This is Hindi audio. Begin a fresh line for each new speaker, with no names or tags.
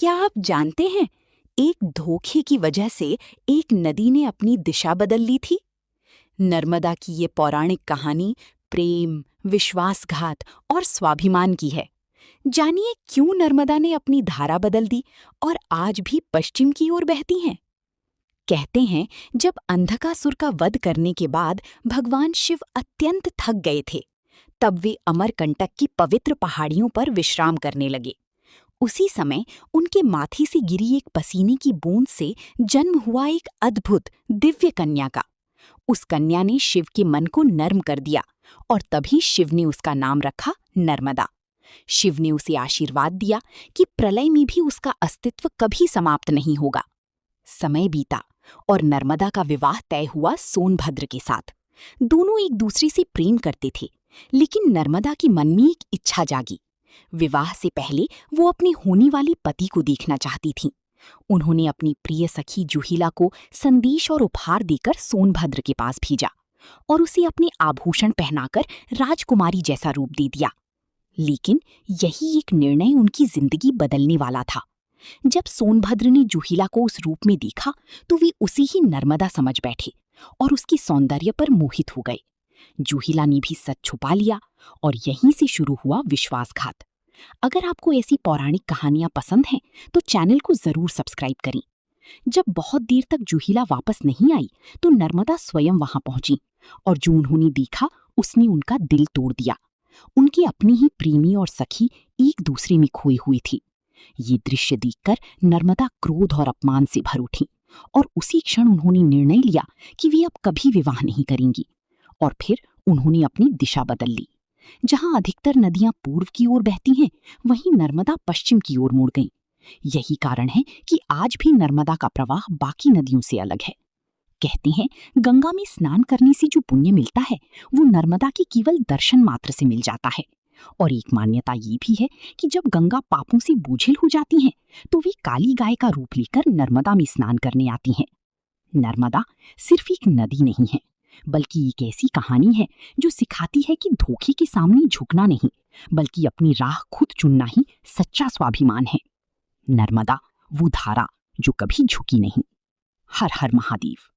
क्या आप जानते हैं, एक धोखे की वजह से एक नदी ने अपनी दिशा बदल ली थी। नर्मदा की ये पौराणिक कहानी प्रेम, विश्वासघात और स्वाभिमान की है। जानिए क्यों नर्मदा ने अपनी धारा बदल दी और आज भी पश्चिम की ओर बहती हैं। कहते हैं, जब अंधकासुर का वध करने के बाद भगवान शिव अत्यंत थक गए थे, तब वे अमरकंटक की पवित्र पहाड़ियों पर विश्राम करने लगे। उसी समय उनके माथे से गिरी एक पसीने की बूंद से जन्म हुआ एक अद्भुत दिव्य कन्या का। उस कन्या ने शिव के मन को नर्म कर दिया और तभी शिव ने उसका नाम रखा नर्मदा। शिव ने उसे आशीर्वाद दिया कि प्रलय में भी उसका अस्तित्व कभी समाप्त नहीं होगा। समय बीता और नर्मदा का विवाह तय हुआ सोनभद्र के साथ। दोनों एक दूसरे से प्रेम करते थे, लेकिन नर्मदा के मन में एक इच्छा जागी। विवाह से पहले वो अपने होने वाले पति को देखना चाहती थीं। उन्होंने अपनी प्रिय सखी जूहिला को संदेश और उपहार देकर सोनभद्र के पास भेजा और उसे अपने आभूषण पहनाकर राजकुमारी जैसा रूप दे दिया। लेकिन यही एक निर्णय उनकी जिंदगी बदलने वाला था। जब सोनभद्र ने जूहिला को उस रूप में देखा तो वे उसी ही नर्मदा समझ बैठे और उसके सौंदर्य पर मोहित हो गए। जूहिला ने भी सच छुपा लिया और यहीं से शुरू हुआ विश्वासघात। अगर आपको ऐसी पौराणिक कहानियां पसंद हैं तो चैनल को जरूर सब्सक्राइब करें। जब बहुत देर तक जूहिला वापस नहीं आई तो नर्मदा स्वयं वहां पहुंची और जो उन्होंने देखा उसने उनका दिल तोड़ दिया। उनके अपनी ही प्रेमी और सखी एक दूसरे में खोई हुई थी। ये दृश्य देखकर नर्मदा क्रोध और अपमान से भर उठी और उसी क्षण उन्होंने निर्णय लिया कि वे अब कभी विवाह नहीं करेंगी। और फिर उन्होंने अपनी दिशा बदल ली। जहां अधिकतर नदियां पूर्व की ओर बहती हैं, वहीं नर्मदा पश्चिम की ओर मुड़ गई। यही कारण है कि आज भी नर्मदा का प्रवाह बाकी नदियों से अलग है। कहते हैं, गंगा में स्नान करने से जो पुण्य मिलता है वो नर्मदा के केवल दर्शन मात्र से मिल जाता है। और एक मान्यता ये भी है कि जब गंगा पापों से बोझिल हो जाती हैं तो वे काली गाय का रूप लेकर नर्मदा में स्नान करने आती हैं। नर्मदा सिर्फ एक नदी नहीं है, बल्कि एक ऐसी कहानी है जो सिखाती है कि धोखे के सामने झुकना नहीं, बल्कि अपनी राह खुद चुनना ही सच्चा स्वाभिमान है। नर्मदा वो धारा जो कभी झुकी नहीं। हर हर महादेव।